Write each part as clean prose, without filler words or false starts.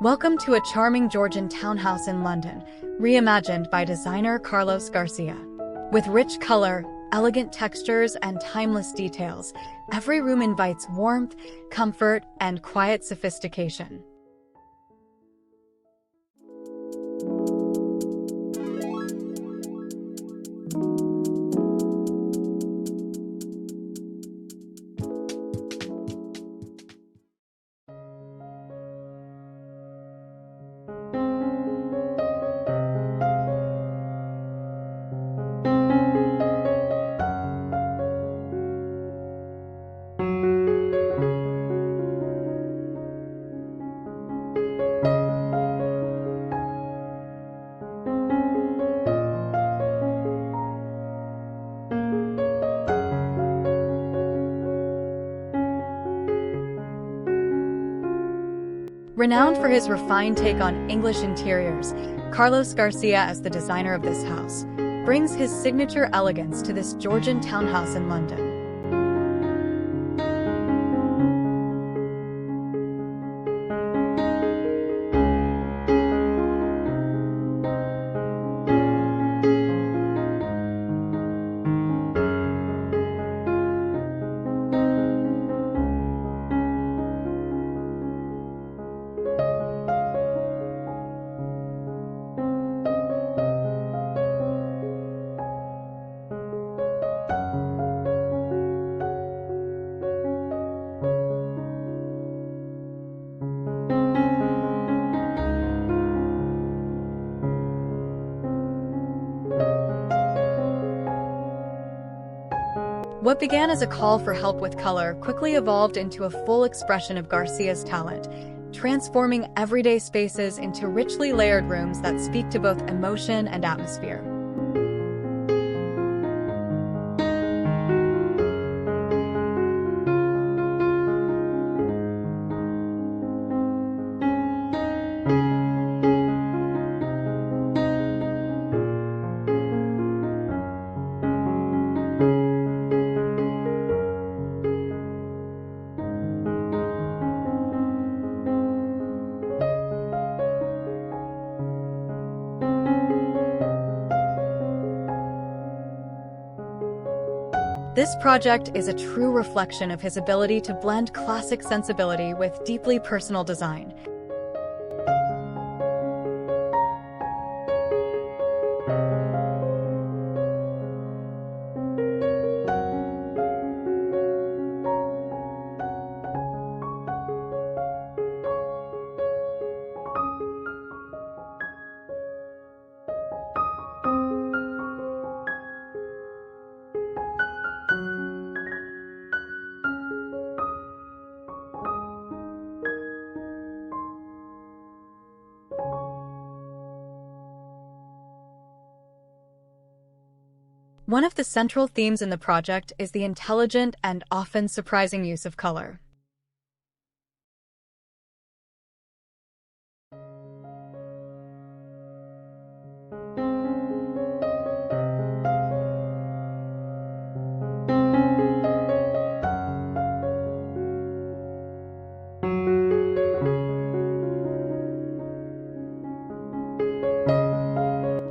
Welcome to a charming Georgian townhouse in London, reimagined by designer Carlos Garcia. With rich color, elegant textures, and timeless details, every room invites warmth, comfort, and quiet sophistication. Renowned for his refined take on English interiors, Carlos Garcia, as the designer of this house, brings his signature elegance to this Georgian townhouse in London. What began as a call for help with color quickly evolved into a full expression of Garcia's talent, transforming everyday spaces into richly layered rooms that speak to both emotion and atmosphere. This project is a true reflection of his ability to blend classic sensibility with deeply personal design. One of the central themes in the project is the intelligent and often surprising use of color.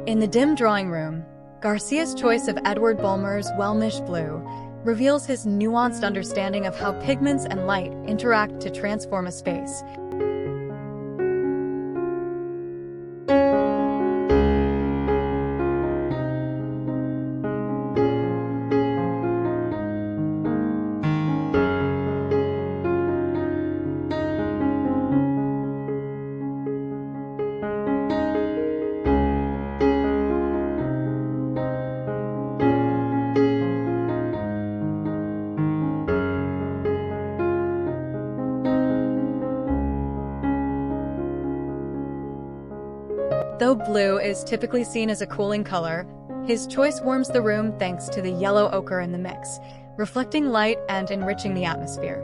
In the dim drawing room, Garcia's choice of Edward Bulmer's Welmish blue reveals his nuanced understanding of how pigments and light interact to transform a space. Though blue is typically seen as a cooling color, his choice warms the room thanks to the yellow ochre in the mix, reflecting light and enriching the atmosphere.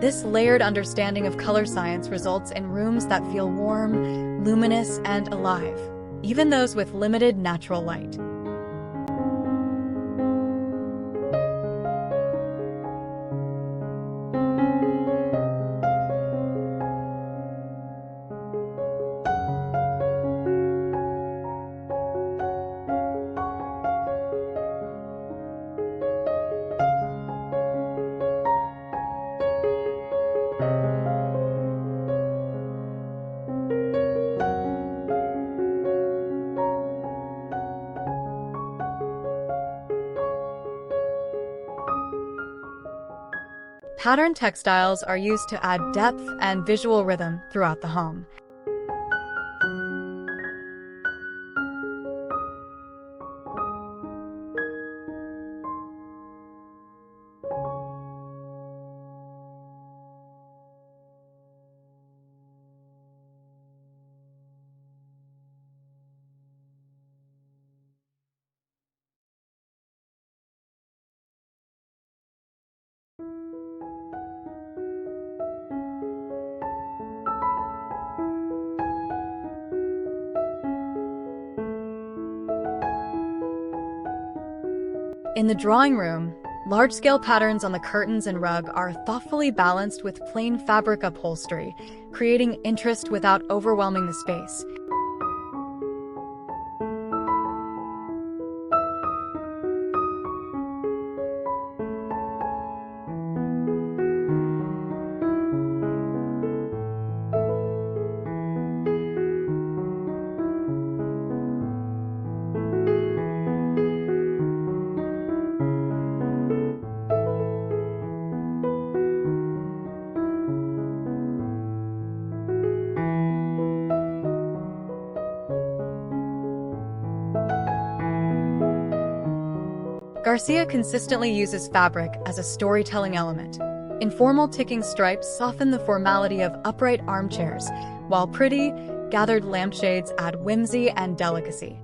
This layered understanding of color science results in rooms that feel warm, luminous, and alive, even those with limited natural light. Patterned textiles are used to add depth and visual rhythm throughout the home. In the drawing room, large-scale patterns on the curtains and rug are thoughtfully balanced with plain fabric upholstery, creating interest without overwhelming the space. Garcia consistently uses fabric as a storytelling element. Informal ticking stripes soften the formality of upright armchairs, while pretty, gathered lampshades add whimsy and delicacy.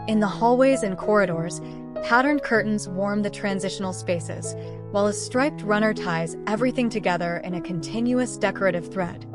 In the hallways and corridors, patterned curtains warm the transitional spaces, while a striped runner ties everything together in a continuous decorative thread.